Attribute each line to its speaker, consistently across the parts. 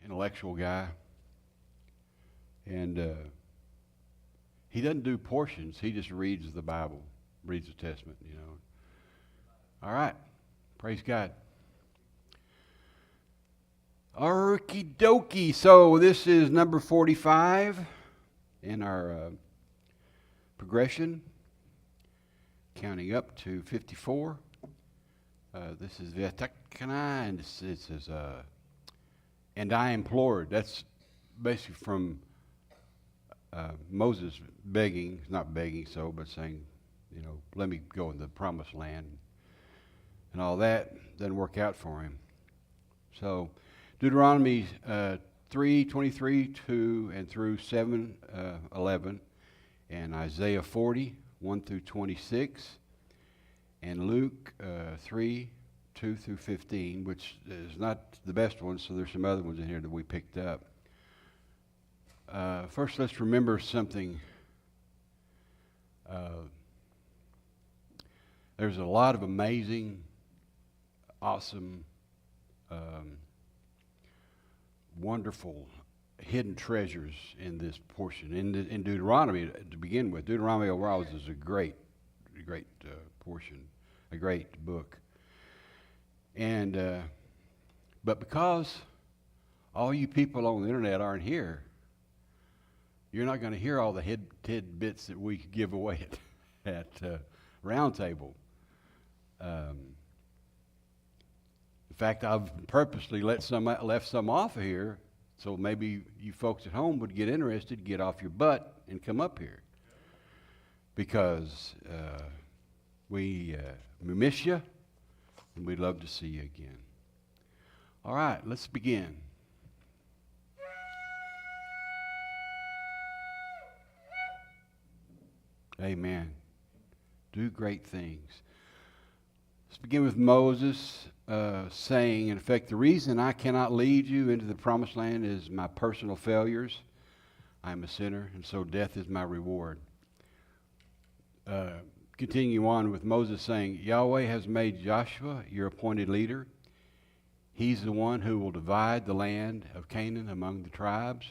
Speaker 1: intellectual guy, and he doesn't do portions. He just reads the Bible, reads the Testament, you know. All right. Praise God. Okie dokie. So this is number 45 in our progression, counting up to 54. This is Vaetchannan, and this is and I implored. That's basically from Moses begging, not begging so, but saying, you know, let me go in the promised land. And all that doesn't work out for him. So Deuteronomy 3:23 2 and through 7:11, and Isaiah 40 1 through 26, and Luke 3 2 through 15, which is not the best one, so there's some other ones in here that we picked up. First, let's remember something. There's a lot of amazing, awesome, wonderful hidden treasures in this portion. In Deuteronomy, to begin with, Deuteronomy overall is a great portion, a great book. And but because all you people on the internet aren't here, you're not going to hear all the tidbits that we give away at Roundtable. In fact, I've purposely left some off of here, so maybe you folks at home would get interested, get off your butt, and come up here, because we miss you, and we'd love to see you again. All right, let's begin. Amen. Do great things. Let's begin with Moses saying, in effect, the reason I cannot lead you into the promised land is my personal failures. I am a sinner, and so death is my reward. Continue on with Moses saying, Yahweh has made Joshua your appointed leader. He's the one who will divide the land of Canaan among the tribes.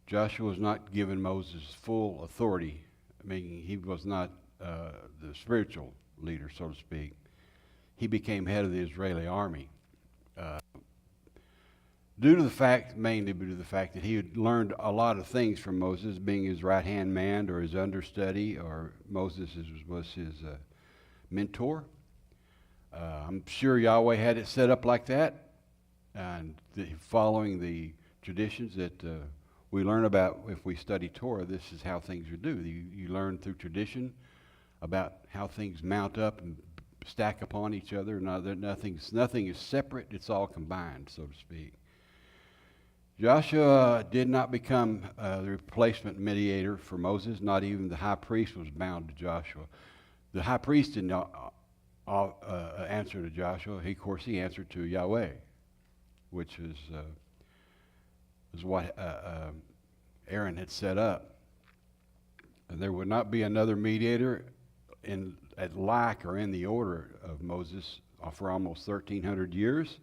Speaker 1: Joshua was not given Moses full authority, meaning he was not the spiritual leader, so to speak. He became head of the Israeli army. Mainly due to the fact that he had learned a lot of things from Moses, being his right-hand man or his understudy, or Moses was his mentor. I'm sure Yahweh had it set up like that, and following the traditions that we learn about if we study Torah. This is how things are done. You learn through tradition about how things mount up and stack upon each other. Nothing is separate. It's all combined, so to speak. Joshua did not become the replacement mediator for Moses. Not even the high priest was bound to Joshua. The high priest did not answer to Joshua. Of course, he answered to Yahweh, which is what Aaron had set up. And there would not be another mediator in the order of Moses for almost 1,300 years.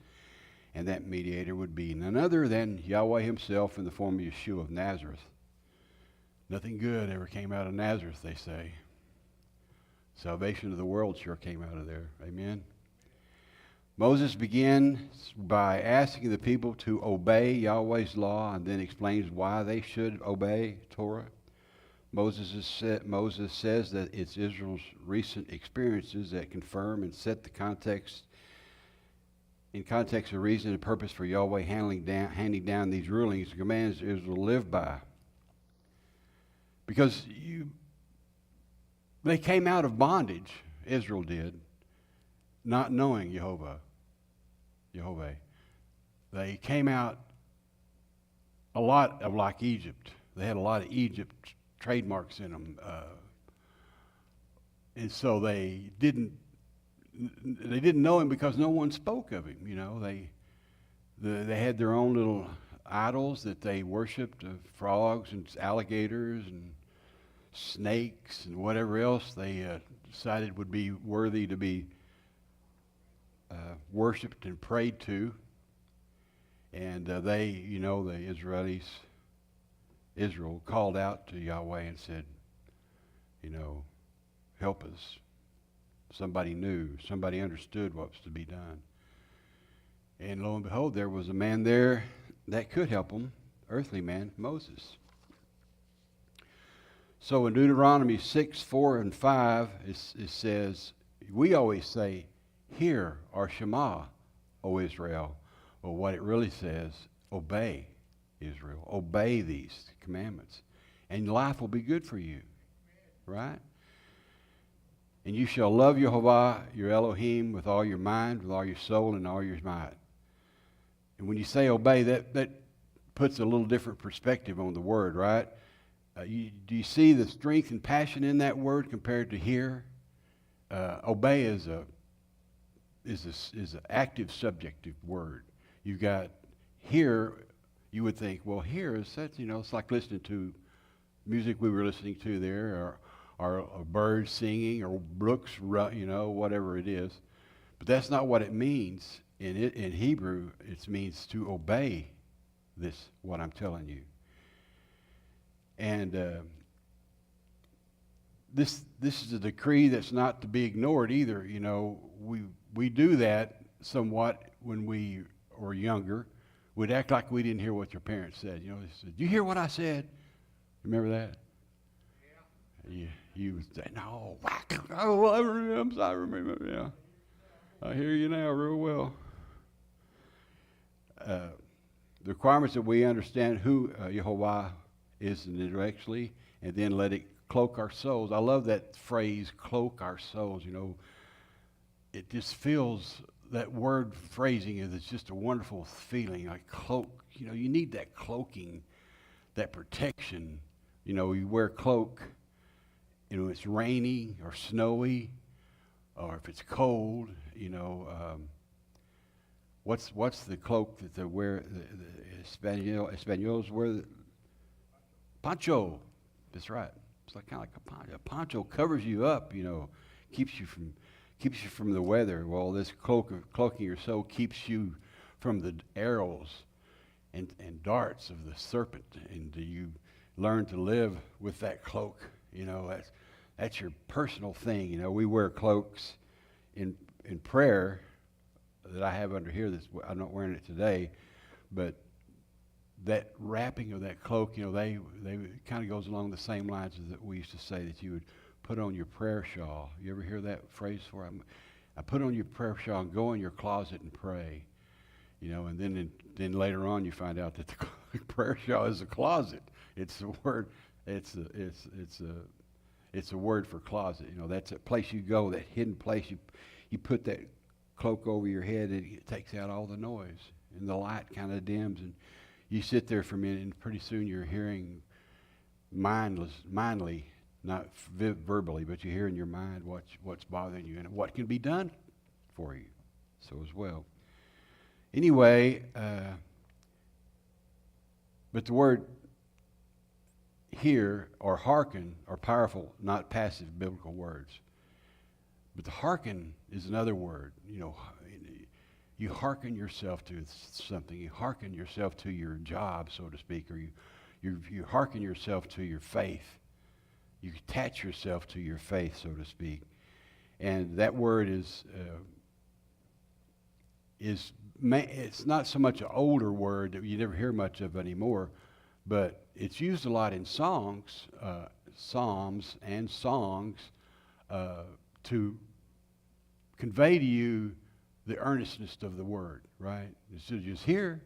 Speaker 1: And that mediator would be none other than Yahweh himself in the form of Yeshua of Nazareth. Nothing good ever came out of Nazareth, they say. Salvation of the world sure came out of there. Amen. Moses begins by asking the people to obey Yahweh's law, and then explains why they should obey Torah. Moses says that it's Israel's recent experiences that confirm and set the context of reason and purpose for Yahweh handing down these rulings and commands Israel to live by. Because they came out of bondage, Israel did, not knowing Jehovah. They came out a lot of like Egypt. They had a lot of Egypt trademarks in them. And so they didn't know him because no one spoke of him. You know, they had their own little idols that they worshipped, frogs and alligators and snakes and whatever else they decided would be worthy to be worshipped and prayed to. And they, the Israelis, Israel called out to Yahweh and said, help us. Somebody knew, somebody understood what was to be done. And lo and behold, there was a man there that could help them, earthly man, Moses. So in Deuteronomy 6, 4, and 5, it says, we always say, hear or Shema, O Israel. Well, what it really says, obey, Israel. Obey these commandments, and life will be good for you, right? And you shall love Jehovah, your Elohim, with all your mind, with all your soul, and all your might. And when you say obey, that puts a little different perspective on the word, right? Do you see the strength and passion in that word compared to hear? Obey is an active subjective word. You've got hear. You would think, well, hear is that, it's like listening to music we were listening to there, or birds singing, or brooks, whatever it is. But that's not what it means. In Hebrew, it means to obey what I'm telling you. And this is a decree that's not to be ignored either. We do that somewhat when we were younger. We'd act like we didn't hear what your parents said. They said, "You hear what I said?" Remember that? Yeah. You would say, "No, whack." Oh, I remember. Yeah, I hear you now real well. The requirements that we understand who Jehovah is intellectually, and then let it cloak our souls. I love that phrase, cloak our souls. It just feels, that word phrasing is just a wonderful feeling, like cloak. You need that cloaking, that protection. You wear a cloak, it's rainy or snowy, or if it's cold, what's the cloak that they wear? The Españols wear poncho. That's right. It's like kind of like a poncho. A poncho covers you up, keeps you from the weather. Well, this cloaking your soul keeps you from the arrows and darts of the serpent. And you learn to live with that cloak. That's your personal thing. We wear cloaks in prayer that I have under here. I'm not wearing it today, but that wrapping of that cloak, they kind of goes along the same lines as that we used to say, that you would put on your prayer shawl. You ever hear that phrase before? I put on your prayer shawl and go in your closet and pray. And then later on you find out that the prayer shawl is a closet. It's a word. It's a word for closet. That's a place you go, that hidden place. You put that cloak over your head, and it takes out all the noise, and the light kind of dims, and you sit there for a minute, and pretty soon you're hearing mindly, not verbally, but you hear in your mind what's bothering you and what can be done for you. So as well. Anyway, but the word hear or hearken are powerful, not passive biblical words. But the hearken is another word. You hearken yourself to something. You hearken yourself to your job, so to speak, or you hearken yourself to your faith. You attach yourself to your faith, so to speak. And that word it's not so much an older word that you never hear much of anymore, but it's used a lot in songs, psalms and songs, to convey to you the earnestness of the word, right? It's just hear,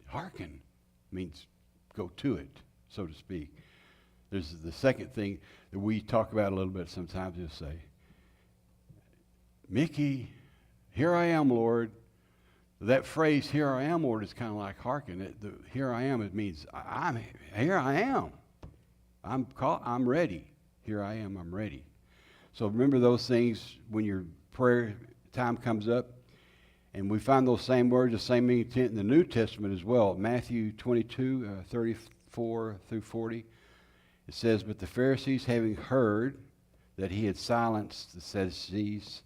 Speaker 1: hearken, means go to it, so to speak. There's the second thing that we talk about a little bit sometimes, is say, Mickey, here I am, Lord. That phrase, here I am, Lord, is kind of like hearken. Here I am, it means here I am. I'm ready. Here I am, I'm ready. So remember those things when your prayer time comes up. And we find those same words, the same intent in the New Testament as well. Matthew 22, 34 through 40. It says, but the Pharisees, having heard that he had silenced the Sadducees,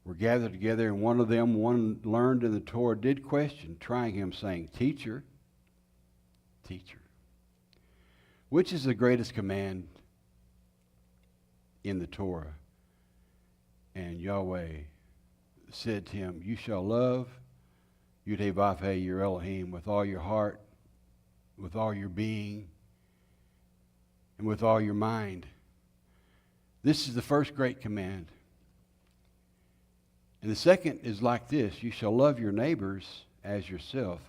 Speaker 1: were gathered together, and one of them, one learned in the Torah, did question, trying him, saying, Teacher, teacher, which is the greatest command in the Torah? And Yahweh said to him, You shall love Yud-Heh-Vav-Heh, your Elohim, with all your heart, with all your being, and with all your mind. This is the first great command. And the second is like this: you shall love your neighbors as yourself.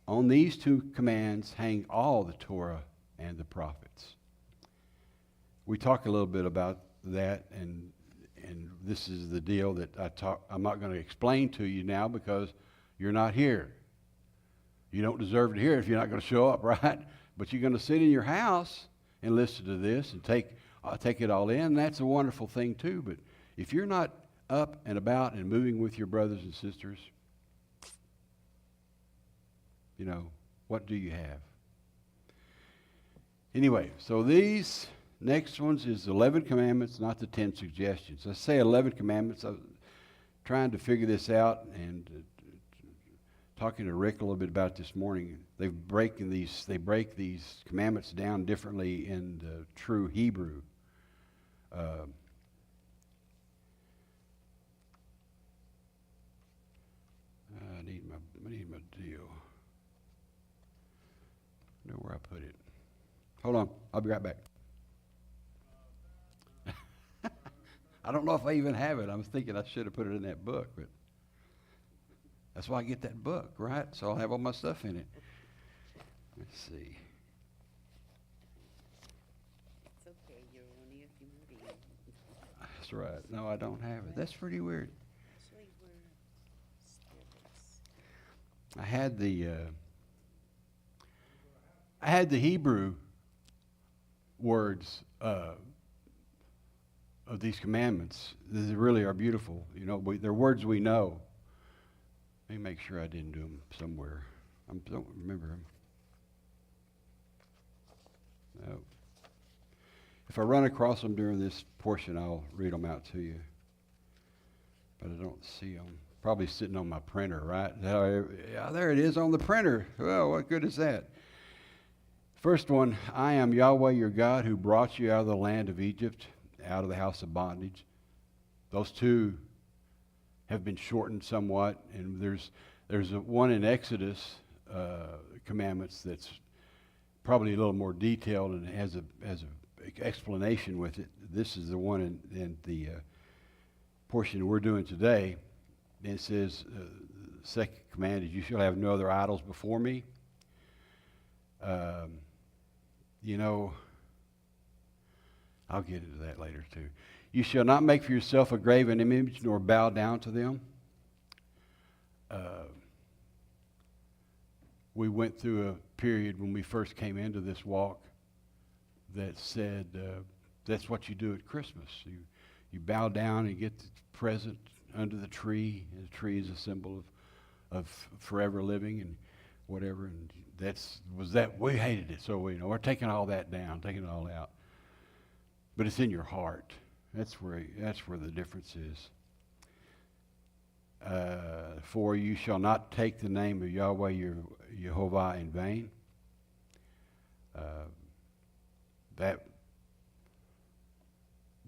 Speaker 1: On these two commands hang all the Torah and the prophets. We talk a little bit about that, and this is the deal that I'm not going to explain to you now because you're not here. You don't deserve to hear it if you're not going to show up, right? But you're going to sit in your house and listen to this and take it all in. That's a wonderful thing too. But if you're not up and about and moving with your brothers and sisters, what do you have? Anyway, so these next ones is 11 commandments, not the 10 suggestions. I say 11 commandments. I was trying to figure this out and talking to Rick a little bit about it this morning. They break these commandments down differently in the true Hebrew. I need my deal. I know where I put it. Hold on, I'll be right back. I don't know if I even have it. I was thinking I should have put it in that book, but that's why I get that book, right? So I'll have all my stuff in it. Let's see.
Speaker 2: It's okay. You're only a human being.
Speaker 1: That's right. No, I don't have it. That's pretty weird.
Speaker 2: Actually, we're spirits.
Speaker 1: I had the Hebrew words of these commandments. They really are beautiful. They're words we know. Let me make sure I didn't do them somewhere. I don't remember them. No. If I run across them during this portion, I'll read them out to you. But I don't see them. Probably sitting on my printer, right? Yeah, there it is on the printer. Well, what good is that? First one, I am Yahweh your God who brought you out of the land of Egypt, out of the house of bondage. Those two have been shortened somewhat, and there's one in Exodus commandments that's probably a little more detailed and has a explanation with it. This is the one in the portion we're doing today. And it says, the second command is, you shall have no other idols before me. I'll get into that later too. You shall not make for yourself a graven image, nor bow down to them. We went through a period when we first came into this walk that said that's what you do at Christmas. You bow down and get the present under the tree. And the tree is a symbol of forever living and whatever. And we hated it. So we're taking all that down, taking it all out. But it's in your heart. That's where the difference is. For you shall not take the name of Yahweh your Jehovah in vain.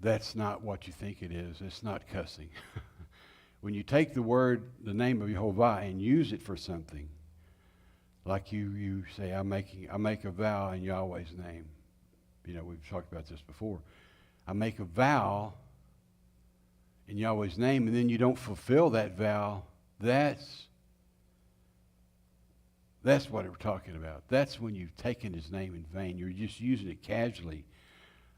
Speaker 1: That's not what you think it is. It's not cussing. When you take the name of Jehovah, and use it for something, like you say, I make a vow in Yahweh's name. We've talked about this before. I make a vow in Yahweh's name, and then you don't fulfill that vow. That's what we're talking about. That's when you've taken his name in vain. You're just using it casually,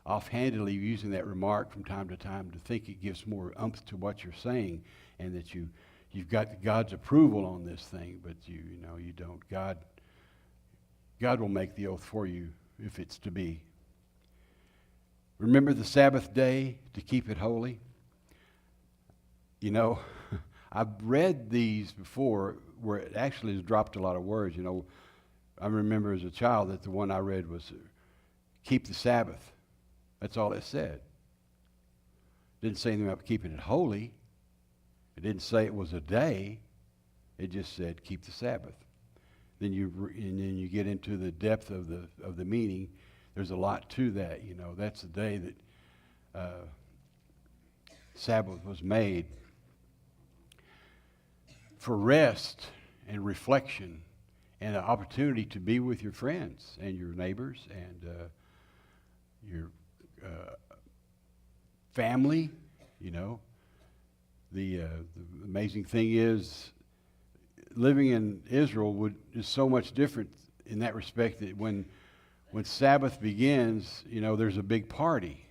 Speaker 1: offhandedly using that remark from time to time to think it gives more oomph to what you're saying, and that you've got God's approval on this thing, but you don't. God will make the oath for you if it's to be. Remember the Sabbath day to keep it holy. I've read these before where it actually has dropped a lot of words. I remember as a child that the one I read was keep the Sabbath. That's all it said. Didn't say anything about keeping it holy. It didn't say it was a day. It just said keep the Sabbath. And then you get into the depth of the meaning. There's a lot to that. You know, that's the day that Sabbath was made for rest and reflection and an opportunity to be with your friends and your neighbors and your family. You know, the amazing thing is living in Israel is so much different in that respect that when Sabbath begins, you know, there's a big party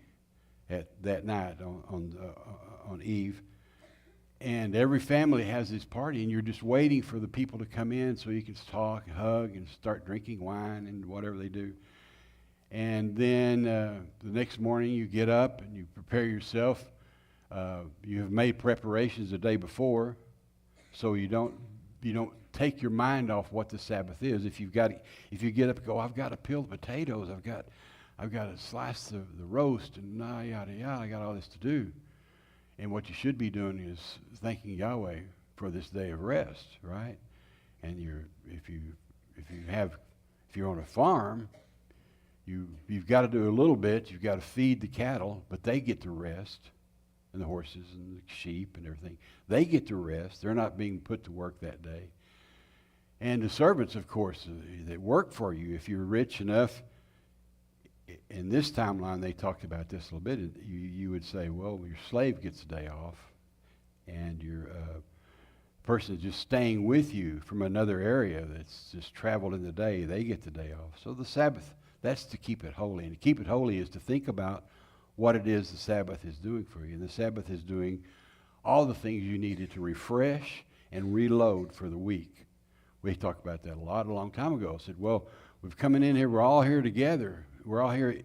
Speaker 1: at that night on Eve, and every family has this party, and you're just waiting for the people to come in so you can talk, and hug, and start drinking wine and whatever they do. And then the next morning you get up and you prepare yourself. You have made preparations the day before, so you don't take your mind off what the Sabbath is. If you get up and go, I've got to peel the potatoes, I've got to slice the roast, and yada yada, I got all this to do. And what you should be doing is thanking Yahweh for this day of rest, right? And if you're on a farm, you've got to do a little bit. You've got to feed the cattle, but they get to rest, and the horses and the sheep and everything. They get to rest. They're not being put to work that day. And the servants, of course, that work for you, if you're rich enough, in this timeline they talked about this a little bit, you would say, well, your slave gets a day off, and your person is just staying with you from another area that's just traveled in the day, they get the day off. So the Sabbath, that's to keep it holy. And to keep it holy is to think about what it is the Sabbath is doing for you. And the Sabbath is doing all the things you needed to refresh and reload for the week. We talked about that a long time ago. I said, well, we've coming in here, we're all here together. We're all here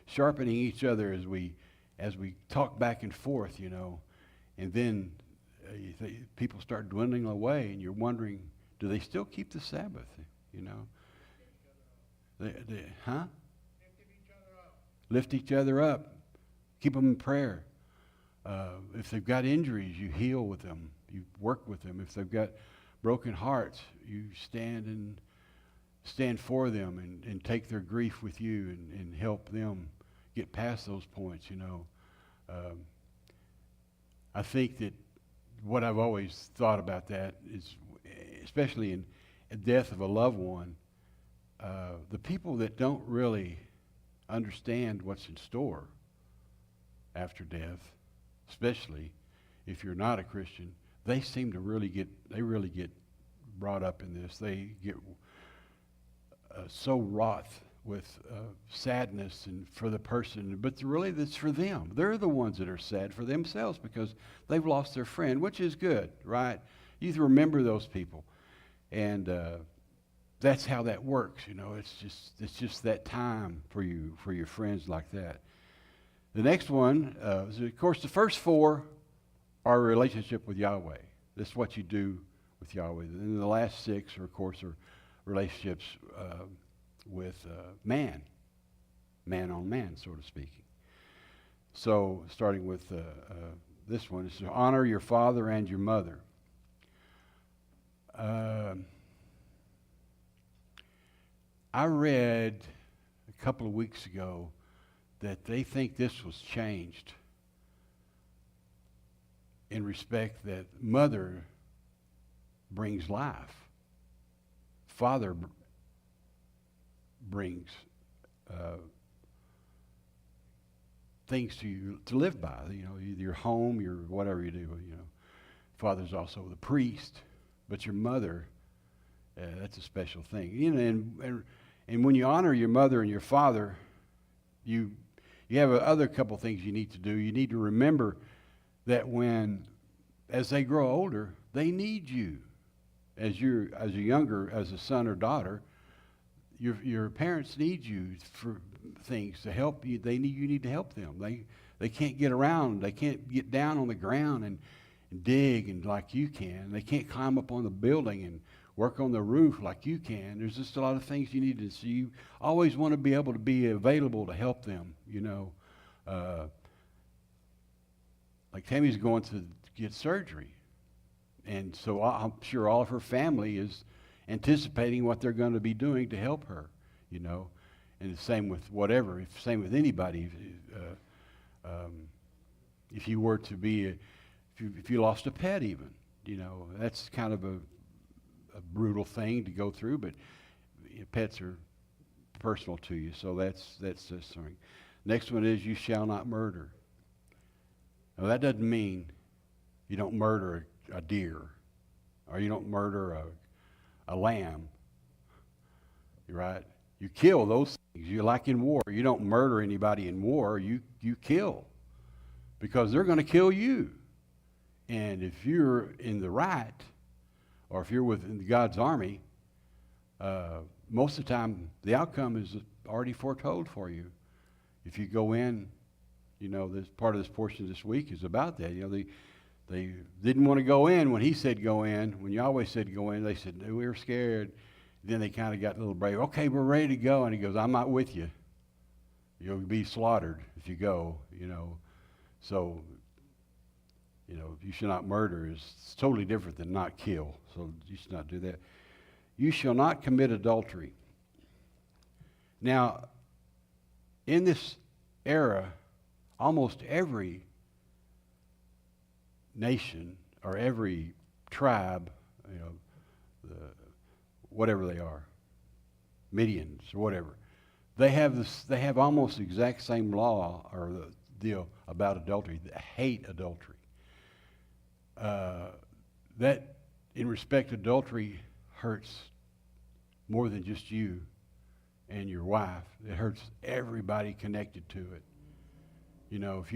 Speaker 1: sharpening each other as we talk back and forth, you know. And then people start dwindling away, and you're wondering, do they still keep the Sabbath, you know? Huh? Lift each other up. Keep them in prayer. If they've got injuries, you heal with them. You work with them. If they've got broken hearts, you stand for them and take their grief with you and help them get past those points, you know. I think that what I've always thought about that is, especially in the death of a loved one, the people that don't really understand what's in store after death, especially if you're not a Christian, they seem to really get brought up in this. They get so wrought with sadness and for the person, but really that's for them. They're the ones that are sad for themselves because they've lost their friend, which is good, right? You remember those people, and that's how that works. You know, it's just that time for your friends like that. The next one is, of course, the first four are a relationship with Yahweh. That's what you do with Yahweh. And the last six, are, of course, are relationships with man on man, so to speak. So, starting with this one, it's to honor your father and your mother. I read a couple of weeks ago that they think this was changed in respect that mother brings life. Father brings things to you to live by. You know, either your home, your whatever you do. You know, father's also the priest, but your mother, that's a special thing. You know, and when you honor your mother and your father, you have other couple things you need to do. You need to remember that as they grow older, they need you. As a son or daughter, your parents need you for things to help you. You need to help them. They can't get around. They can't get down on the ground and dig and like you can. They can't climb up on the building and work on the roof like you can. There's just a lot of things you need to see. You always want to be able to be available to help them, you know. Like Tammy's going to get surgery. And so I'm sure all of her family is anticipating what they're going to be doing to help her, you know. And the same with whatever, same with anybody. If you were to be, if you lost a pet even, you know, that's kind of a brutal thing to go through, but pets are personal to you, so that's something. Next one is you shall not murder. Now that doesn't mean you don't murder a deer, or you don't murder a lamb, right? You kill those things. You like in war, you don't murder anybody in war. You kill because they're going to kill you. And if you're in the right, or if you're within God's army, most of the time the outcome is already foretold for you. If you go in, you know, this part of this portion this week is about that. You know, they didn't want to go in when he said go in. When Yahweh said go in, they said, no, we were scared. Then they kind of got a little brave. Okay, we're ready to go. And he goes, I'm not with you. You'll be slaughtered if you go, you know. So, you know, you shall not murder is totally different than not kill. So you should not do that. You shall not commit adultery. Now, in this era, almost every nation or every tribe, you know, whatever they are, Midians or whatever, they have almost the exact same law or the deal about adultery. They hate adultery. That, in respect, adultery hurts more than just you and your wife. It hurts everybody connected to it. You know, if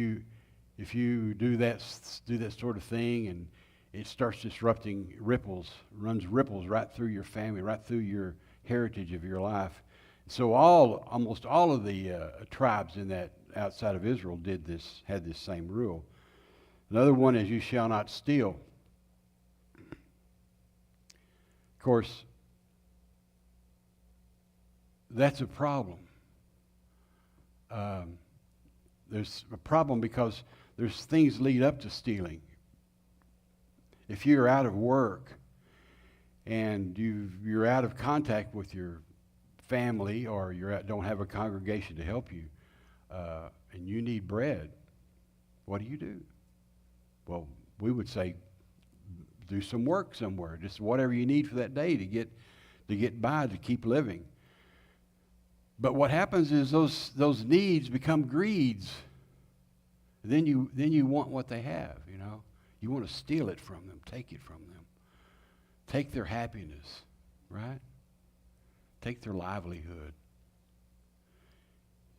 Speaker 1: you do that sort of thing, and it starts disrupting runs ripples right through your family, right through your heritage of your life. So almost all of the tribes in that outside of Israel had this same rule. Another one is you shall not steal. Of course, that's a problem. There's a problem because there's things lead up to stealing. If you're out of work and you're out of contact with your family, or don't have a congregation to help you, and you need bread, what do? Well, we would say do some work somewhere, just whatever you need for that day to get by, to keep living. But what happens is those needs become greeds. Then you want what they have, you know. You want to steal it from them, take it from them. Take their happiness, right? Take their livelihood.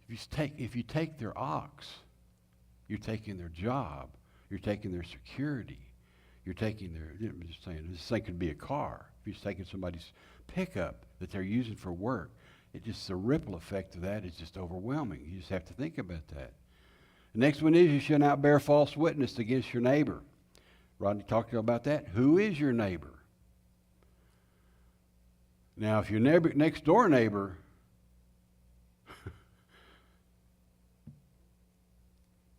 Speaker 1: If you take their ox, you're taking their job, you're taking their security, you're taking I'm just saying, this thing could be a car. If you're taking somebody's pickup that they're using for work, the ripple effect of that is just overwhelming. You just have to think about that. The next one is you shall not bear false witness against your neighbor. Rodney talked about that. Who is your neighbor? Now, if your next door neighbor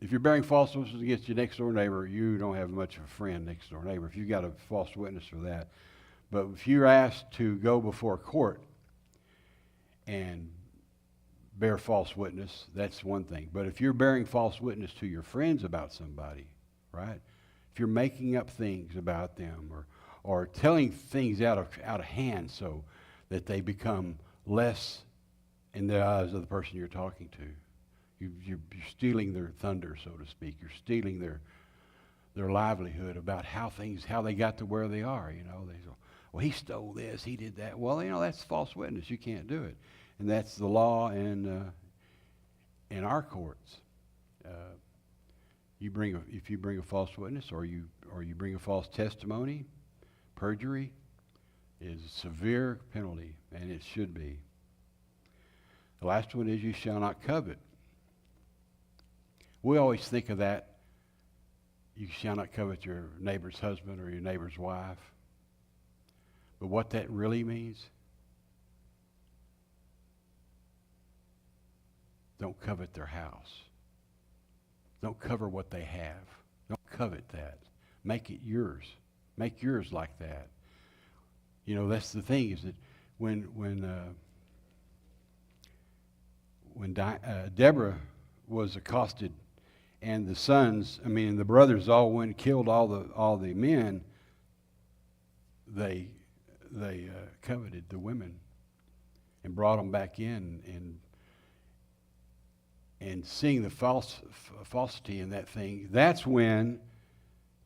Speaker 1: if you're bearing false witness against your next door neighbor, you don't have much of a friend, next door neighbor, if you've got a false witness for that. But if you're asked to go before court and bear false witness, that's one thing. But if you're bearing false witness to your friends about somebody, right? If you're making up things about them, or telling things out of hand so that they become less in the eyes of the person you're talking to, you're stealing their thunder, so to speak. You're stealing their livelihood about how they got to where they are. You know, they go, well, he stole this, he did that. Well, you know, that's false witness. You can't do it. And that's the law in our courts. If you bring a false witness, or you bring a false testimony, perjury is a severe penalty, and it should be. The last one is you shall not covet. We always think of that. You shall not covet your neighbor's husband or your neighbor's wife. But what that really means, don't covet their house. Don't covet what they have. Don't covet that. Make it yours. Make yours like that. You know, that's the thing, is that when Deborah was accosted, and the brothers all went and killed all the men, they coveted the women and brought them back in, and seeing the falsity in that thing. That's when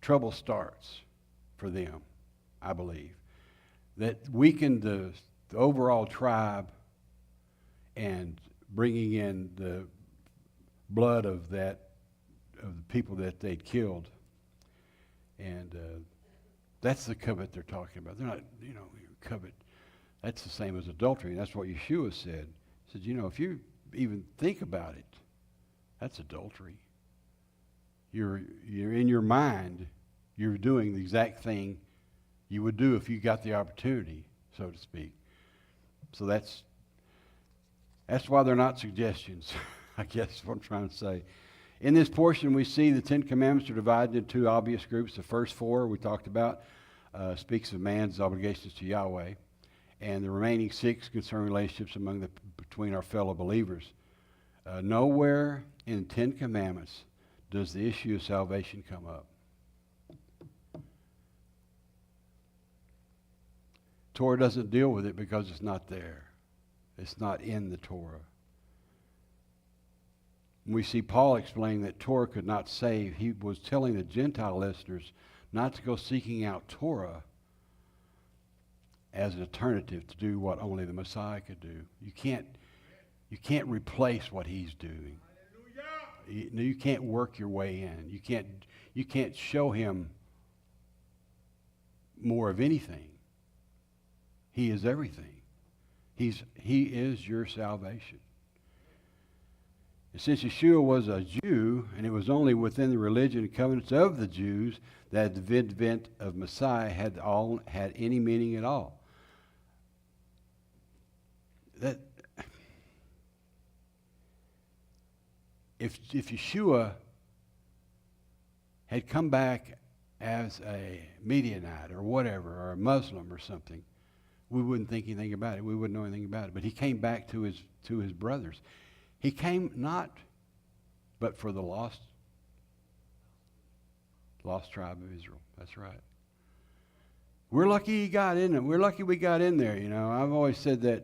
Speaker 1: trouble starts for them, I believe. That weakened the overall tribe, and bringing in the blood of the people that they'd killed. And that's the covet they're talking about. They're not, covet. That's the same as adultery. That's what Yeshua said. He said, if you even think about it, that's adultery. You're in your mind, you're doing the exact thing you would do if you got the opportunity, so to speak. So that's why they're not suggestions, I guess is what I'm trying to say. In this portion, we see the Ten Commandments are divided into two obvious groups. The first four we talked about speaks of man's obligations to Yahweh, and the remaining six concern relationships between our fellow believers. Nowhere in the Ten Commandments does the issue of salvation come up. Torah doesn't deal with it because it's not there. It's not in the Torah. We see Paul explaining that Torah could not save. He was telling the Gentile listeners not to go seeking out Torah as an alternative to do what only the Messiah could do. You can't replace what he's doing. You can't work your way in. You can't show him more of anything. He is everything. He is your salvation. And since Yeshua was a Jew, and it was only within the religion and covenants of the Jews that the advent of Messiah had any meaning at all. That if Yeshua had come back as a Midianite or whatever, or a Muslim or something, we wouldn't think anything about it. We wouldn't know anything about it. But he came back to his brothers. He came not but for the lost tribe of Israel. That's right. We're lucky he got in there. We're lucky we got in there. I've always said that.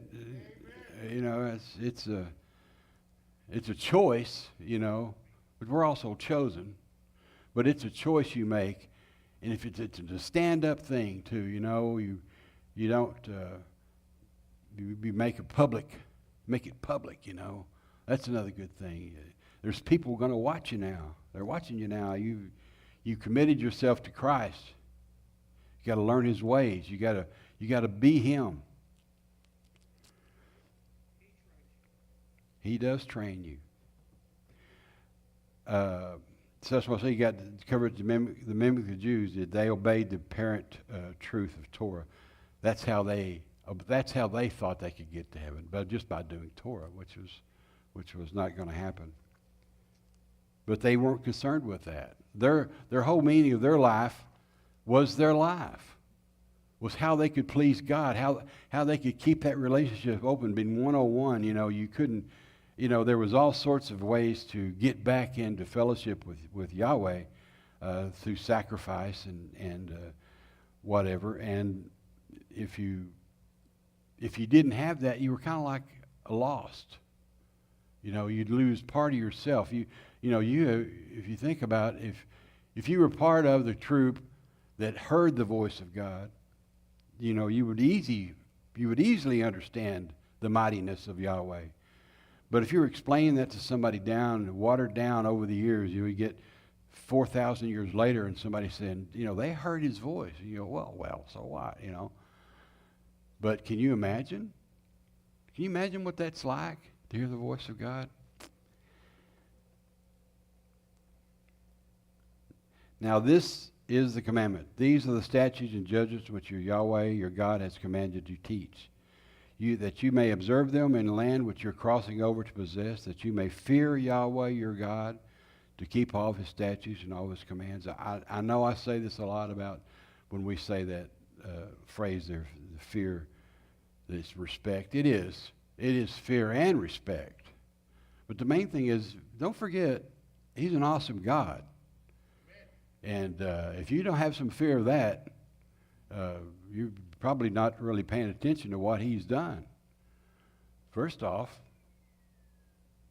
Speaker 1: It's a choice. But we're also chosen. But it's a choice you make, and if it's a stand-up thing too. You don't you make it public. That's another good thing. There's people going to watch you now. They're watching you now. You committed yourself to Christ. You got to learn his ways. You got to be him. He does train you. So that's why I say you got to cover the mimic the Jews. They obeyed the apparent truth of Torah. That's how they thought they could get to heaven, but just by doing Torah, which was not going to happen. But they weren't concerned with that. Their whole meaning of their life was how they could please God, how they could keep that relationship open. Being 101, you couldn't, there was all sorts of ways to get back into fellowship with Yahweh through sacrifice and whatever. And if you didn't have that, you were kind of like lost. You'd lose part of yourself. If you think about it, if you were part of the troop that heard the voice of God, you would easily understand the mightiness of Yahweh. But if you were explaining that to somebody watered down over the years, you would get 4,000 years later and somebody saying, they heard his voice. And you go, well, so what, But can you imagine? Can you imagine what that's like, to hear the voice of God? Now this is the commandment. These are the statutes and judgments which your Yahweh, your God, has commanded you to teach. That you may observe them in the land which you're crossing over to possess, that you may fear Yahweh, your God, to keep all of his statutes and all of his commands. I know I say this a lot about when we say that phrase there, the fear, this respect. It is. It is fear and respect. But the main thing is, don't forget, he's an awesome God. And if you don't have some fear of that, you're probably not really paying attention to what he's done. First off,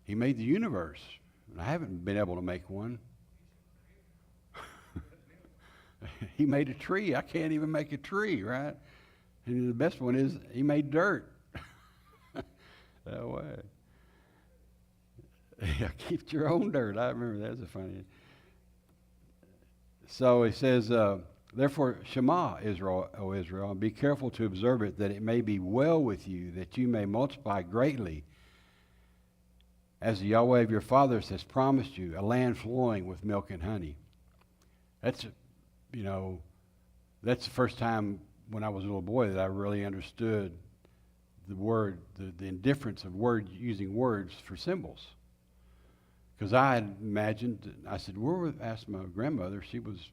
Speaker 1: he made the universe. And I haven't been able to make one. He made a tree. I can't even make a tree, right? And the best one is he made dirt. That way. Yeah, keep your own dirt. I remember that's a funny. So he says, therefore, Shema, Israel, O Israel, and be careful to observe it, that it may be well with you, that you may multiply greatly, as the Yahweh of your fathers has promised you, a land flowing with milk and honey. That's, that's the first time when I was a little boy that I really understood the word, the indifference of using words for symbols. Because I had imagined, I said, asked my grandmother, she was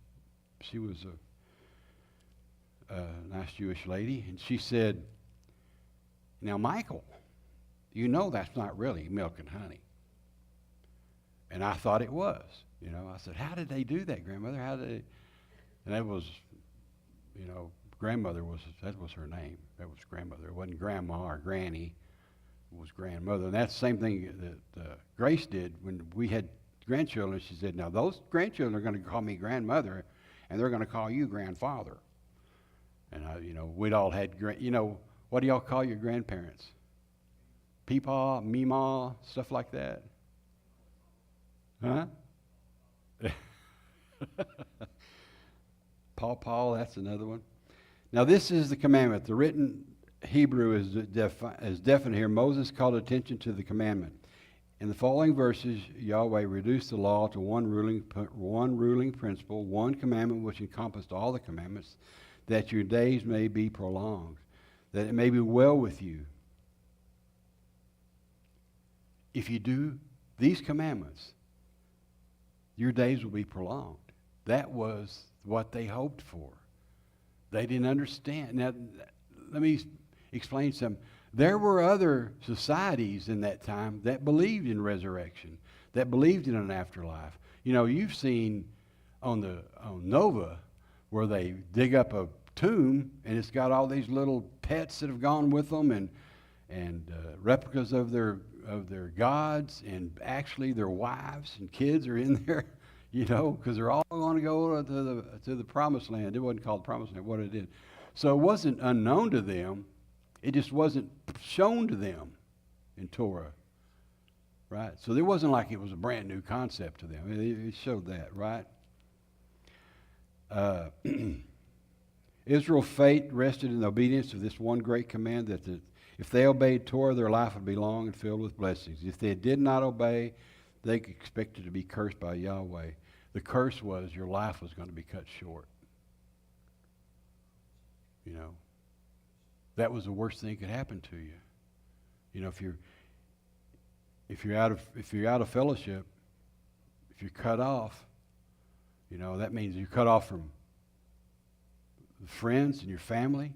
Speaker 1: a nice Jewish lady, and she said, now, Michael, you know that's not really milk and honey. And I thought it was. I said, how did they do that, grandmother? How did they? And that was, grandmother that was her name. That was grandmother. It wasn't grandma or granny. It was grandmother. And that's the same thing that Grace did when we had grandchildren. She said, now those grandchildren are going to call me grandmother, and they're going to call you grandfather. And we'd all had, what do y'all call your grandparents? Peepaw, Meemaw, stuff like that? Huh? Paw, that's another one. Now this is the commandment. The written Hebrew is definite here. Moses called attention to the commandment. In the following verses, Yahweh reduced the law to one ruling principle, one commandment which encompassed all the commandments, that your days may be prolonged, that it may be well with you. If you do these commandments, your days will be prolonged. That was what they hoped for. They didn't understand. Now, let me explain something. There were other societies in that time that believed in resurrection, that believed in an afterlife. You've seen on Nova where they dig up a tomb and it's got all these little pets that have gone with them and replicas of their gods, and actually their wives and kids are in there. Because they're all going to go to the promised land. It wasn't called promised land, what it did. So it wasn't unknown to them. It just wasn't shown to them in Torah, right? So it wasn't like it was a brand new concept to them. It showed that, right? Israel's fate rested in the obedience of this one great command, that if they obeyed Torah, their life would be long and filled with blessings. If they did not obey, they expected to be cursed by Yahweh. The curse was your life was going to be cut short. That was the worst thing that could happen to you. If you're out of fellowship, if you're cut off, that means you're cut off from friends and your family.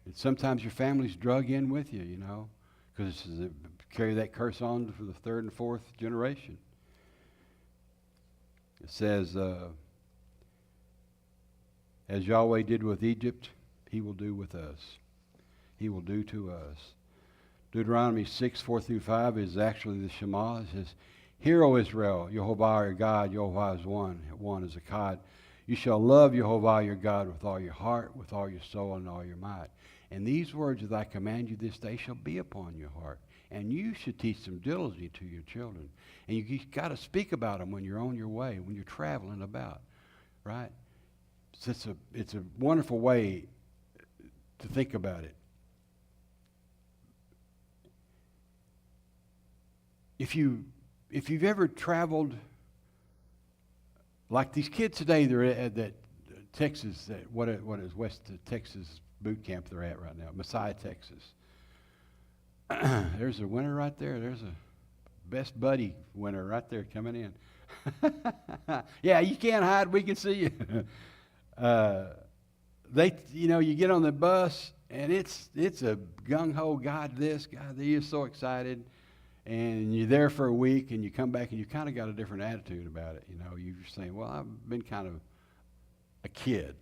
Speaker 1: And sometimes your family's drug in with you, because they carry that curse on for the third and fourth generation. It says, as Yahweh did with Egypt, he will do with us. He will do to us. Deuteronomy 6:4-5 is actually the Shema. It says, hear, O Israel, Yehovah your God, Yehovah is one. One is Echad. You shall love Yehovah your God with all your heart, with all your soul, and all your might. And these words that I command you this day shall be upon your heart. And you should teach them diligently to your children. And you've got to speak about them when you're on your way, when you're traveling about, right? So it's a wonderful way to think about it. If you've ever traveled, like these kids today, they're at that Texas, what is West Texas boot camp they're at right now, Messiah, Texas. There's a winner right there. There's a best buddy winner right there coming in. Yeah, you can't hide. We can see you. you get on the bus and it's a gung-ho, God this, God that. You're so excited. And you're there for a week and you come back and you kind of got a different attitude about it. You're saying, well, I've been kind of a kid.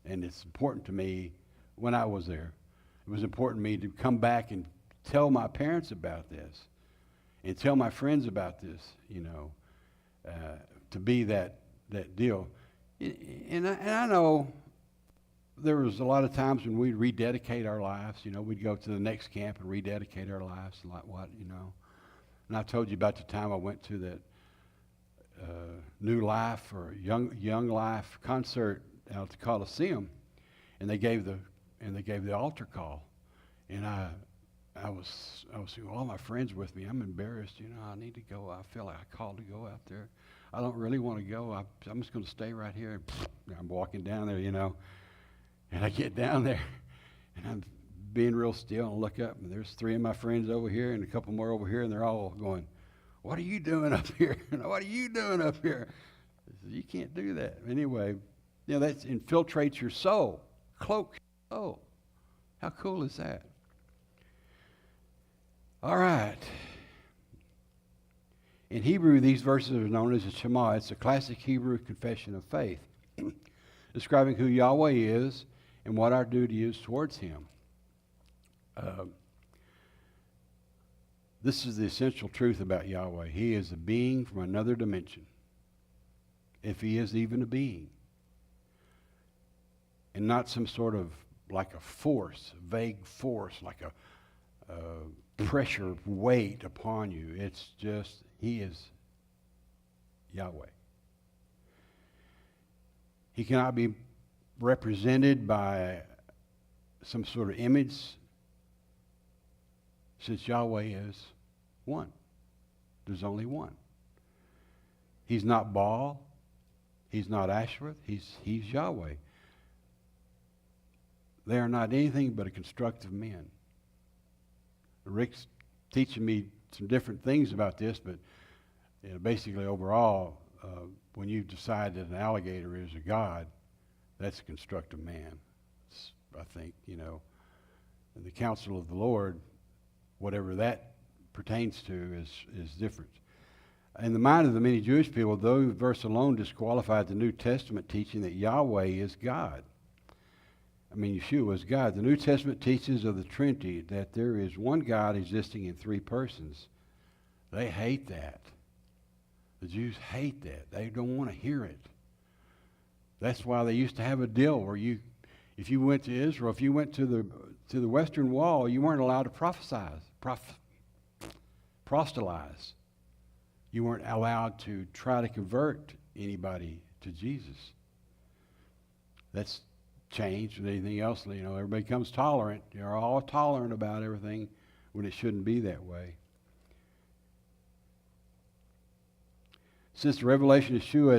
Speaker 1: And it's important to me when I was there. It was important to me to come back and tell my parents about this and tell my friends about this, to be that deal. And I know there was a lot of times when we'd rededicate our lives. We'd go to the next camp and rededicate our lives, like what. And I told you about the time I went to that New Life or Young Life concert out at the Coliseum, and they gave the altar call, and I was with all my friends with me. I'm embarrassed, I need to go. I feel like I called to go out there. I don't really want to go. I'm just going to stay right here. And I'm walking down there, and I get down there, and I'm being real still and look up, and there's 3 of my friends over here and a couple more over here, and they're all going, "What are you doing up here? What are you doing up here?" I said, "You can't do that." Anyway, that infiltrates your soul, cloaks your soul. How cool is that? All right. In Hebrew, these verses are known as the Shema. It's a classic Hebrew confession of faith, describing who Yahweh is and what our duty is towards Him. This is the essential truth about Yahweh. He is a being from another dimension, if He is even a being, and not some sort of like a force, a vague force, like a pressure weight upon you. It's just He is Yahweh. He cannot be represented by some sort of image, since Yahweh is one. There's only one. He's not Baal. He's not Asherah. He's Yahweh. They are not anything but a construct of men. Rick's teaching me some different things about this, but basically overall, when you decide that an alligator is a god, that's a construct of man. I think, in the counsel of the Lord, whatever that pertains to is different. In the mind of the many Jewish people, those verse alone disqualified the New Testament teaching that Yahweh is God. Yeshua is God. The New Testament teaches of the Trinity, that there is one God existing in 3 persons. They hate that. The Jews hate that. They don't want to hear it. That's why they used to have a deal where if you went to Israel, if you went to the Western Wall, you weren't allowed to proselytize. You weren't allowed to try to convert anybody to Jesus. That's changed with anything else. Everybody becomes tolerant. You're all tolerant about everything when it shouldn't be that way. Since the revelation of Yeshua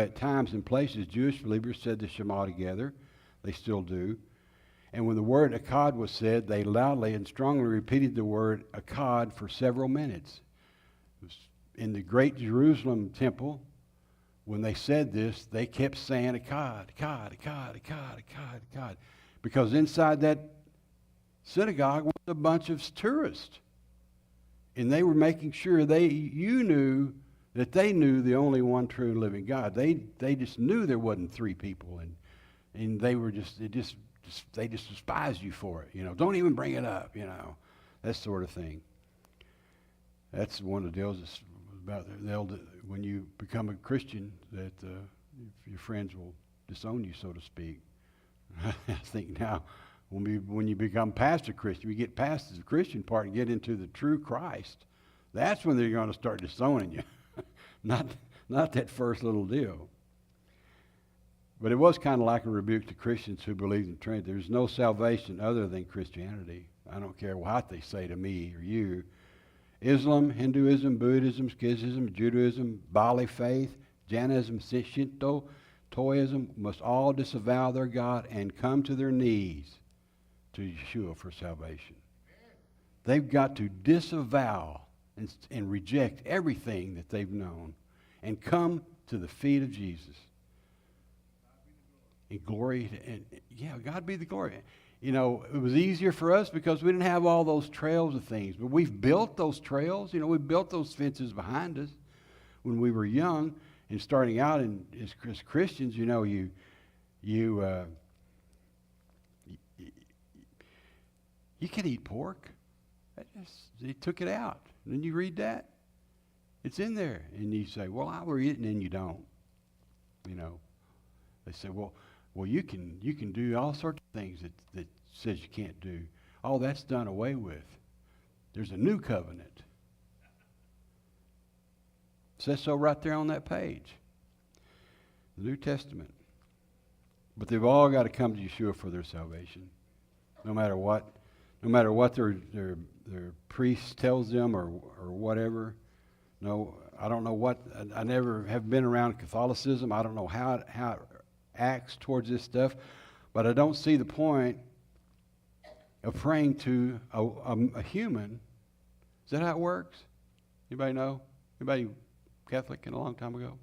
Speaker 1: at times and places, Jewish believers said the Shema together. They still do. And when the word Akkad was said, they loudly and strongly repeated the word Akkad for several minutes. In the great Jerusalem temple, when they said this, they kept saying Akkad, Akkad, Akkad, Akkad, Akkad, Akkad. Because inside that synagogue was a bunch of tourists. And they were making sure you knew that they knew the only one true living God. They just knew there wasn't 3 people, and they were they just despised you for it. Don't even bring it up, that sort of thing. That's one of the deals about when you become a Christian, that your friends will disown you, so to speak. I think now, when you become past a Christian, you get past the Christian part and get into the true Christ, that's when they're going to start disowning you. Not that first little deal. But it was kind of like a rebuke to Christians who believed in Trinity. There's no salvation other than Christianity. I don't care what they say to me or you. Islam, Hinduism, Buddhism, Sikhism, Judaism, Bali faith, Jainism, Shinto, Taoism must all disavow their God and come to their knees to Yeshua for salvation. They've got to disavow and reject everything that they've known and come to the feet of Jesus. And glory, and yeah, God be the glory. You know, it was easier for us because we didn't have all those trails of things. But we've built those trails. You know, we built those fences behind us when we were young and starting out. And as Christians, you know, you can eat pork. They took it out. And then you read that. It's in there. And you say, well, I will eat it, and then you don't. You know. They say, well, you can do all sorts of things that says you can't do. All that's done away with. There's a new covenant. It says so right there on that page. The New Testament. But they've all got to come to Yeshua for their salvation. No matter what their priest tells them or whatever. No, I don't know what. I never have been around Catholicism. I don't know how it acts towards this stuff, but I don't see the point of praying to a human. Is that how it works? Anybody know? Anybody Catholic in a long time ago?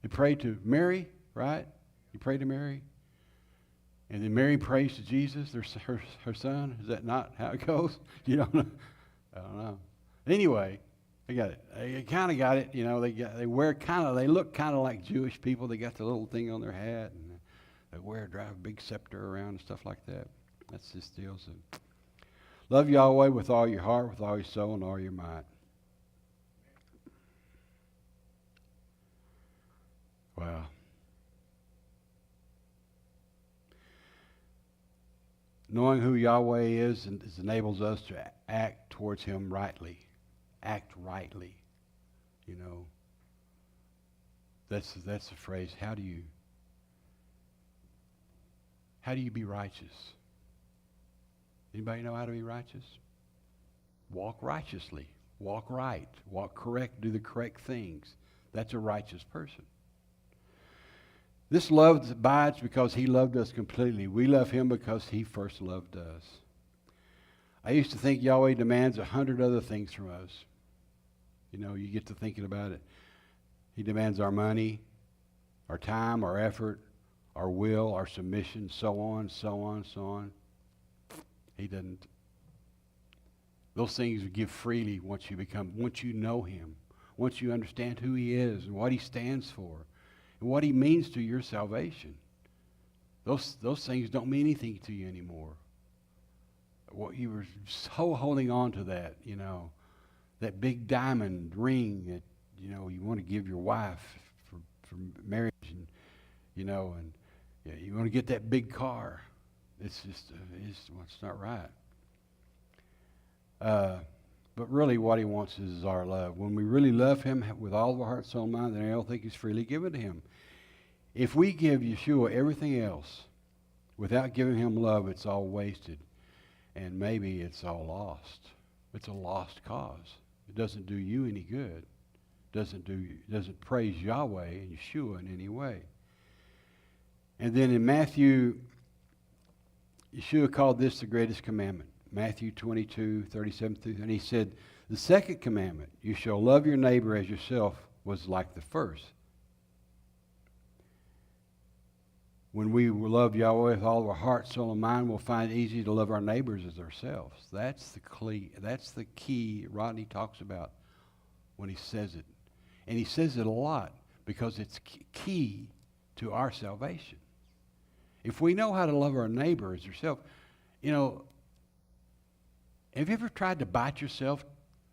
Speaker 1: They pray to Mary, right? You pray to Mary, and then Mary prays to Jesus, her son. Is that not how it goes? You don't know? I don't know. Anyway, they got it. They kind of got it. You know, they look kind of like Jewish people. They got the little thing on their hat, and they drive a big scepter around and stuff like that. That's this deal. So, love Yahweh with all your heart, with all your soul, and all your might. Wow. Knowing who Yahweh is enables us to act towards Him rightly. Act rightly. You know. That's the phrase. How do you be righteous? Anybody know how to be righteous? Walk righteously. Walk right. Walk correct. Do the correct things. That's a righteous person. This love abides because He loved us completely. We love Him because He first loved us. I used to think Yahweh demands 100 other things from us. You know, you get to thinking about it. He demands our money, our time, our effort, our will, our submission, so on, so on, so on. He doesn't. Those things you give freely once you know Him, once you understand who He is and what He stands for, and what He means to your salvation. Those things don't mean anything to you anymore. What you were so holding on to that, you know, that big diamond ring that, you know, you want to give your wife for marriage, and, you know, and yeah, you want to get that big car. It's not right. But really what He wants is our love. When we really love Him with all of our heart, soul, and mind, then everything is freely given to Him. If we give Yeshua everything else without giving Him love, it's all wasted. And maybe it's all lost. It's a lost cause. It doesn't do you any good. Doesn't praise Yahweh and Yeshua in any way. And then in Matthew, Yeshua called this the greatest commandment. Matthew 22:37, and He said, the second commandment, you shall love your neighbor as yourself, was like the first. When we love Yahweh with all of our heart, soul, and mind, we'll find it easy to love our neighbors as ourselves. That's the key Rodney talks about when he says it. And he says it a lot because it's key to our salvation. If we know how to love our neighbor as yourself, you know, have you ever tried to bite yourself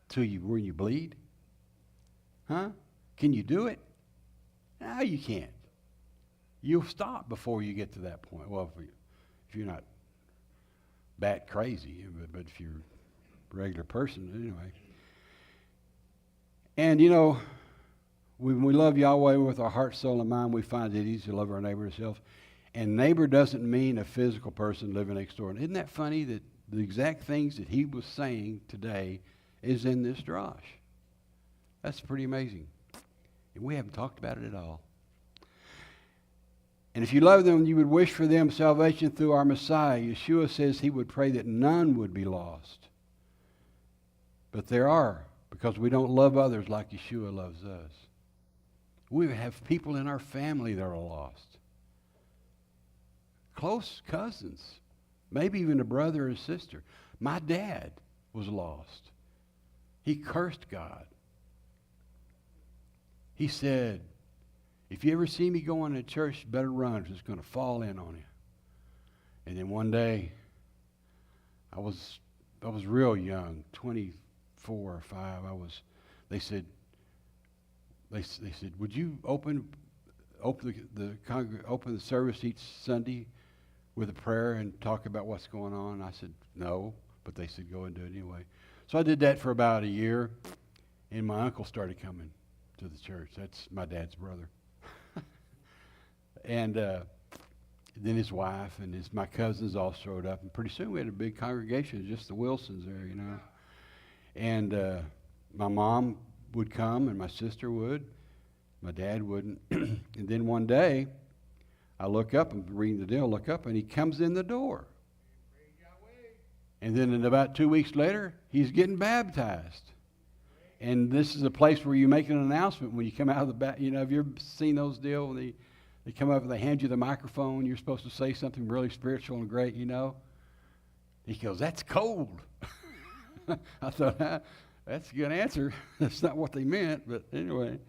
Speaker 1: till when you bleed? Huh? Can you do it? No, you can't. You'll stop before you get to that point. Well, if you're not bat crazy, but if you're a regular person, anyway. And, you know, when we love Yahweh with our heart, soul, and mind, we find it easy to love our neighbor as ourselves. And neighbor doesn't mean a physical person living next door. And isn't that funny that the exact things that he was saying today is in this drash? That's pretty amazing. And we haven't talked about it at all. And if you love them, you would wish for them salvation through our Messiah. Yeshua says He would pray that none would be lost. But there are, because we don't love others like Yeshua loves us. We have people in our family that are lost. close cousins, maybe even a brother or sister. My dad was lost. He cursed God. He said, if you ever see me going to church, you better run, 'cause it's going to fall in on you. And then one day, I was real young, 24 or 5. They said, would you open the service each Sunday with a prayer and talk about what's going on? I said, no, but they said, go and do it anyway. So I did that for about a year, and my uncle started coming to the church. That's my dad's brother. And then his wife and my cousins all showed up, and pretty soon we had a big congregation, just the Wilsons there, you know. And my mom would come, and my sister would. My dad wouldn't. And then one day, I look up, I'm reading the deal, look up, and he comes in the door. And then about 2 weeks later, he's getting baptized. And this is a place where you make an announcement when you come out of the back. You know, have you ever seen those deals? They come up and they hand you the microphone. You're supposed to say something really spiritual and great, you know. He goes, that's cold. I thought, that's a good answer. That's not what they meant, but anyway.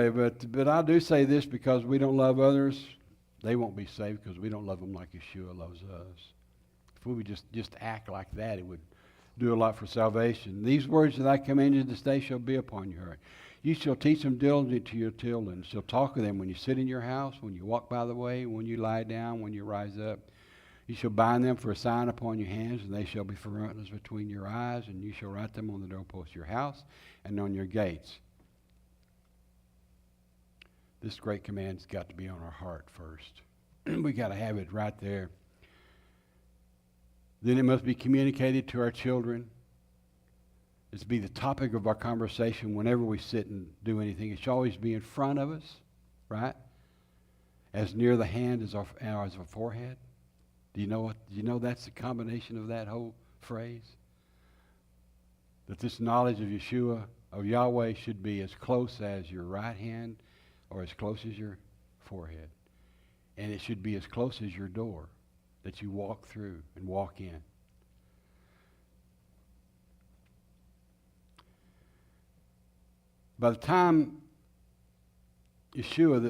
Speaker 1: But I do say this, because we don't love others, they won't be saved, because we don't love them like Yeshua loves us. If we would just act like that, it would do a lot for salvation. These words that I command you this day shall be upon your heart. You shall teach them diligently to your children. Shall talk of them when you sit in your house, when you walk by the way, when you lie down, when you rise up. You shall bind them for a sign upon your hands, and they shall be for frontals between your eyes, and you shall write them on the doorpost of your house and on your gates. This great command's got to be on our heart first. We got to have it right there. Then it must be communicated to our children. It's be the topic of our conversation whenever we sit and do anything. It should always be in front of us, right? As near the hand as our forehead. Do you know that's the combination of that whole phrase? That this knowledge of Yeshua, of Yahweh, should be as close as your right hand or as close as your forehead. And it should be as close as your door that you walk through and walk in. By the time Yeshua,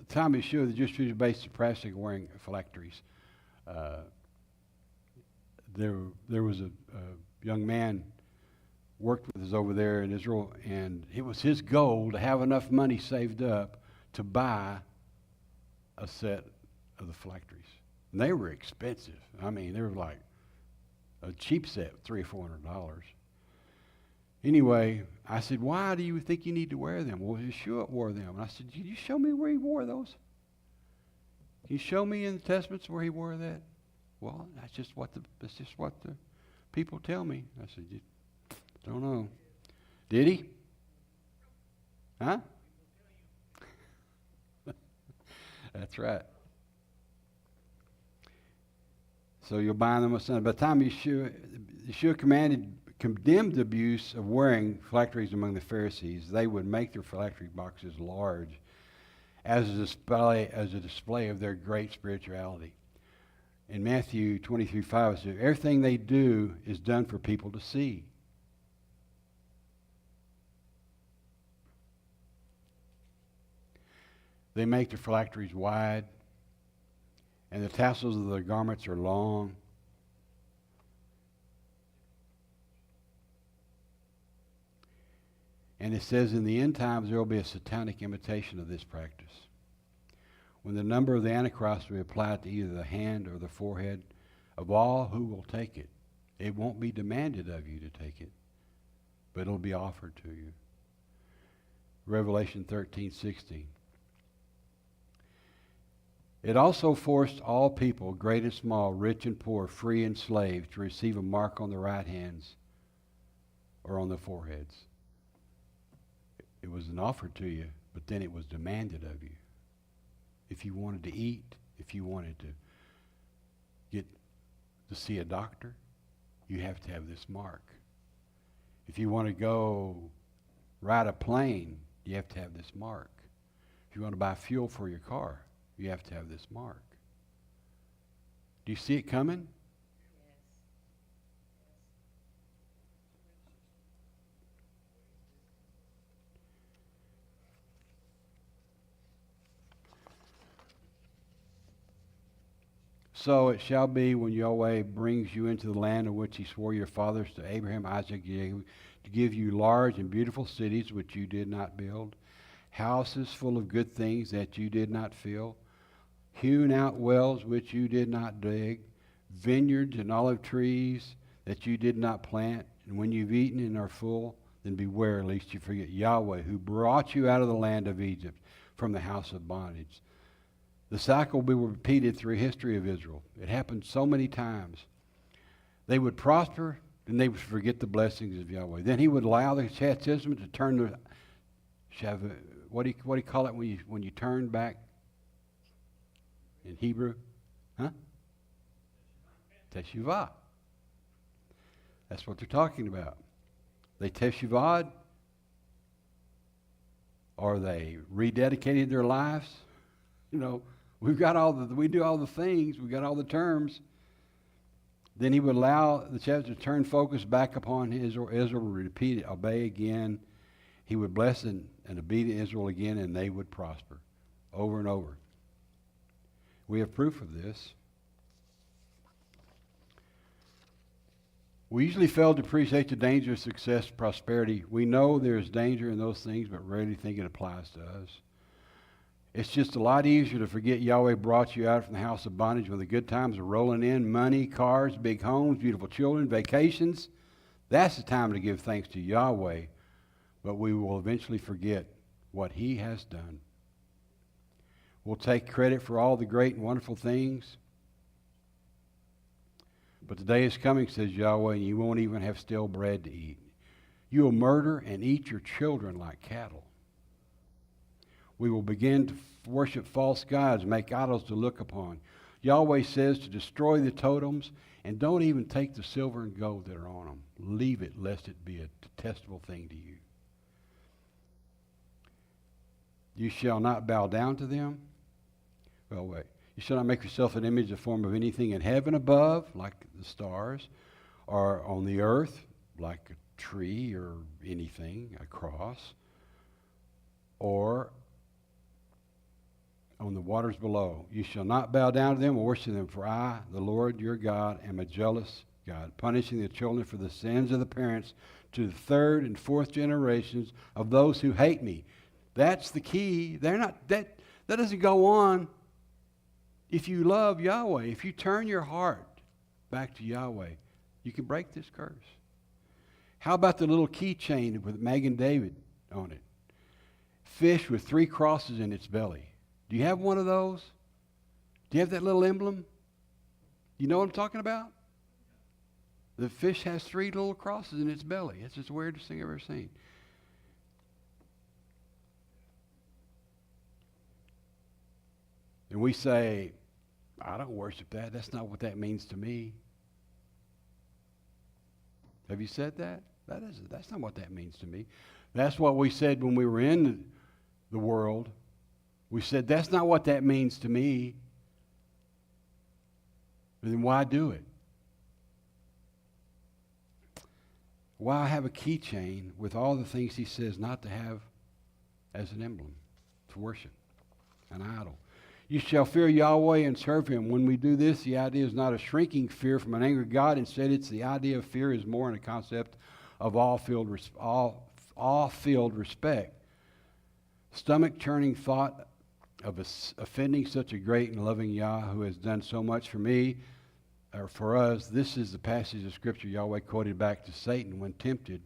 Speaker 1: the Jewish Jews based practicing wearing phylacteries. There was a young man worked with us over there in Israel, and it was his goal to have enough money saved up to buy a set of the phylacteries. And they were expensive. I mean, they were like a cheap set, $300 or $400. Anyway, I said, why do you think you need to wear them? Well, Yeshua wore them. And I said, can you show me where he wore those? Can you show me in the Testaments where he wore that? Well, that's just what the people tell me. I said, you don't know. Did he? Huh? That's right. So you'll bind them with something. By the time Yeshua condemned the abuse of wearing phylacteries among the Pharisees, they would make their phylactery boxes large as a display of their great spirituality. In Matthew 23:5, it says, everything they do is done for people to see. They make their phylacteries wide, and the tassels of their garments are long. And it says in the end times there will be a satanic imitation of this practice. When the number of the Antichrist will be applied to either the hand or the forehead of all who will take it. It won't be demanded of you to take it, but it'll be offered to you. Revelation 13:16. It also forced all people, great and small, rich and poor, free and slave, to receive a mark on the right hands or on the foreheads. It was an offer to you, but then it was demanded of you. If you wanted to eat, if you wanted to get to see a doctor, you have to have this mark. If you want to go ride a plane, you have to have this mark. If you want to buy fuel for your car, you have to have this mark. Do you see it coming? So it shall be when Yahweh brings you into the land of which he swore your fathers to Abraham, Isaac, and Jacob, to give you large and beautiful cities which you did not build, houses full of good things that you did not fill, hewn out wells which you did not dig, vineyards and olive trees that you did not plant. And when you've eaten and are full, then beware lest you forget Yahweh, who brought you out of the land of Egypt from the house of bondage. The cycle will be repeated through history of Israel. It happened so many times. They would prosper, and they would forget the blessings of Yahweh. Then he would allow the chastisement to turn the what do you call it when you turn back in Hebrew? Huh? Teshuvah. That's what they're talking about. They teshuvad, or they rededicated their lives. You know, we do all the things, we got all the terms. Then he would allow the chapter to turn focus back upon Israel. Israel would repeat it, obey again. He would bless and obey Israel again, and they would prosper over and over. We have proof of this. We usually fail to appreciate the danger of success, prosperity. We know there is danger in those things, but rarely think it applies to us. It's just a lot easier to forget Yahweh brought you out from the house of bondage when the good times are rolling in, money, cars, big homes, beautiful children, vacations. That's the time to give thanks to Yahweh, but we will eventually forget what he has done. We'll take credit for all the great and wonderful things, but the day is coming, says Yahweh, and you won't even have stale bread to eat. You will murder and eat your children like cattle. We will begin to worship false gods, make idols to look upon. Yahweh says to destroy the totems, and don't even take the silver and gold that are on them. Leave it, lest it be a detestable thing to you. You shall not bow down to them. Well, wait. You shall not make yourself an image, a form of anything in heaven above, like the stars, or on the earth, like a tree or anything, a cross, or on the waters below. You shall not bow down to them or worship them, for I, the Lord your God, am a jealous God, punishing the children for the sins of the parents to the third and fourth generations of those who hate me. That's the key. That doesn't go on if you love Yahweh. If you turn your heart back to Yahweh, you can break this curse. How about the little keychain with Magen David on it? Fish with 3 crosses in its belly. Do you have one of those? Do you have that little emblem? You know what I'm talking about? The fish has 3 little crosses in its belly. It's just the weirdest thing I've ever seen. And we say, I don't worship that. That's not what that means to me. Have you said that? That's not what that means to me. That's what we said when we were in the world. We said, that's not what that means to me. Then why do it? Why have a keychain with all the things he says not to have as an emblem, to worship, an idol? You shall fear Yahweh and serve him. When we do this, the idea is not a shrinking fear from an angry God. Instead, it's the idea of fear is more in a concept of all-field respect. Stomach-churning thought of offending such a great and loving Yah who has done so much for me, or for us. This is the passage of Scripture Yahweh quoted back to Satan when tempted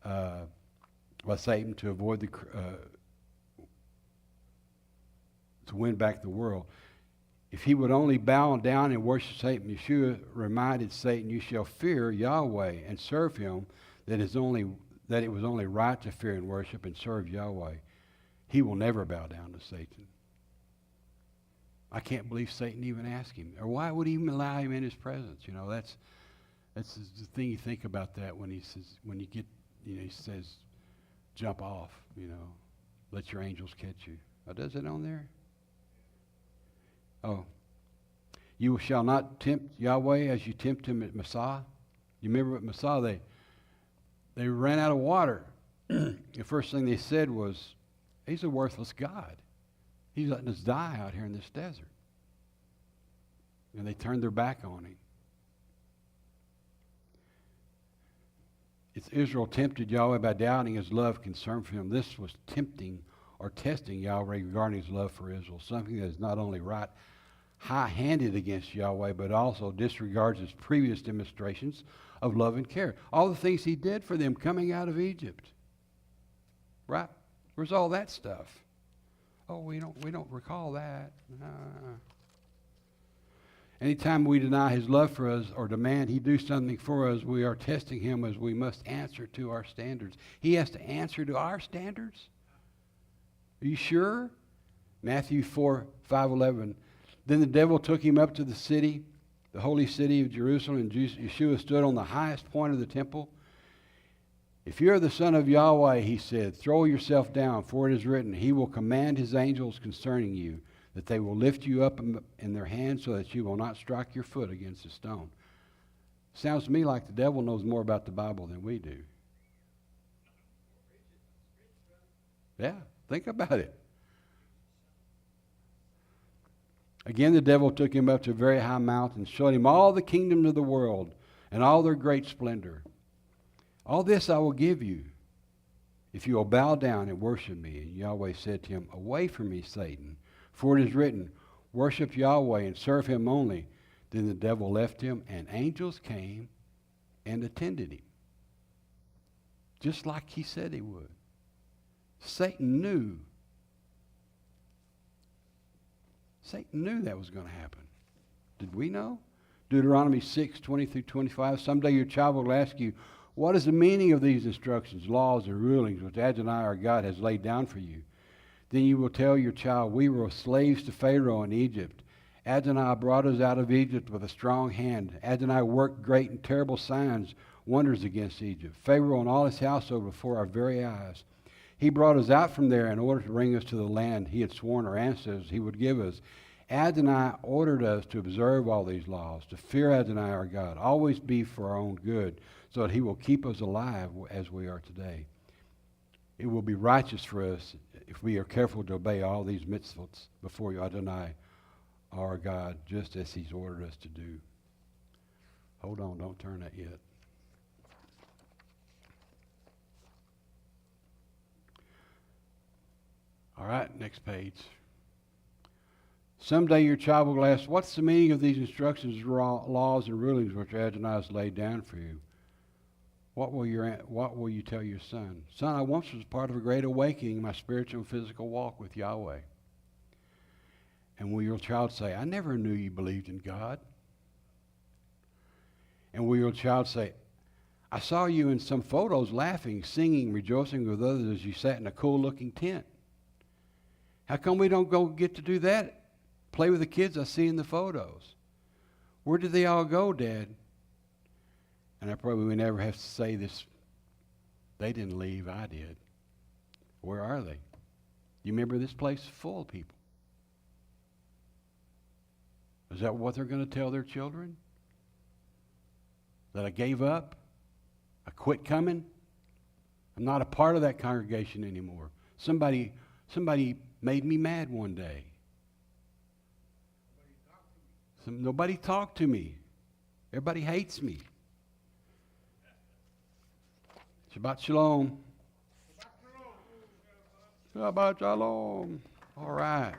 Speaker 1: by Satan to avoid to win back the world. If he would only bow down and worship Satan, Yeshua reminded Satan, you shall fear Yahweh and serve him, that it was only right to fear and worship and serve Yahweh. He will never bow down to Satan. I can't believe Satan even asked him. Or why would he even allow him in his presence? You know, that's the thing you think about that when he says, jump off, let your angels catch you. Oh, does it on there? Oh. You shall not tempt Yahweh as you tempt him at Massah. You remember at Massah, they ran out of water. The first thing they said was, he's a worthless God. He's letting us die out here in this desert. And they turned their back on him. It's Israel tempted Yahweh by doubting his love concern for him. This was tempting or testing Yahweh regarding his love for Israel, something that is not only right, high-handed against Yahweh, but also disregards his previous demonstrations of love and care. All the things he did for them coming out of Egypt. Right? Where's all that stuff? Oh, we don't recall that. Anytime we deny his love for us or demand he do something for us, we are testing him as we must answer to our standards. He has to answer to our standards? Are you sure? Matthew 4:5-11. Then the devil took him up to the city, the holy city of Jerusalem, and Yeshua stood on the highest point of the temple. If you are the Son of Yahweh, he said, throw yourself down, for it is written, he will command his angels concerning you, that they will lift you up in their hands so that you will not strike your foot against a stone. Sounds to me like the devil knows more about the Bible than we do. Yeah, think about it. Again, the devil took him up to a very high mountain, showed him all the kingdoms of the world and all their great splendor. All this I will give you if you will bow down and worship me. And Yahweh said to him, away from me, Satan, for it is written, worship Yahweh and serve him only. Then the devil left him, and angels came and attended him, just like he said he would. Satan knew that was going to happen. Did we know? Deuteronomy 6:20-25. Someday your child will ask you, what is the meaning of these instructions, laws, and rulings which Adonai our God has laid down for you? Then you will tell your child, we were slaves to Pharaoh in Egypt. Adonai brought us out of Egypt with a strong hand. Adonai worked great and terrible signs, wonders against Egypt, Pharaoh and all his household before our very eyes. He brought us out from there in order to bring us to the land he had sworn our ancestors he would give us. Adonai ordered us to observe all these laws, to fear Adonai our God, always be for our own good, so that he will keep us alive as we are today. It will be righteous for us if we are careful to obey all these mitzvot before you, Adonai our God, just as he's ordered us to do. Hold on, don't turn that yet. All right, next page. Someday your child will ask, what's the meaning of these instructions, laws, and rulings which Adonai has laid down for you? What will you tell your son? Son, I once was part of a great awakening in my spiritual and physical walk with Yahweh. And will your child say, I never knew you believed in God? And will your child say, I saw you in some photos laughing, singing, rejoicing with others as you sat in a cool-looking tent. How come we don't go get to do that? Play with the kids I see in the photos. Where did they all go, Dad? And I probably would never have to say this. They didn't leave, I did. Where are they? You remember this place is full of people. Is that what they're going to tell their children? That I gave up? I quit coming? I'm not a part of that congregation anymore. Somebody made me mad one day. Nobody talked to me. Everybody hates me. Shabbat shalom. Shabbat shalom. All right.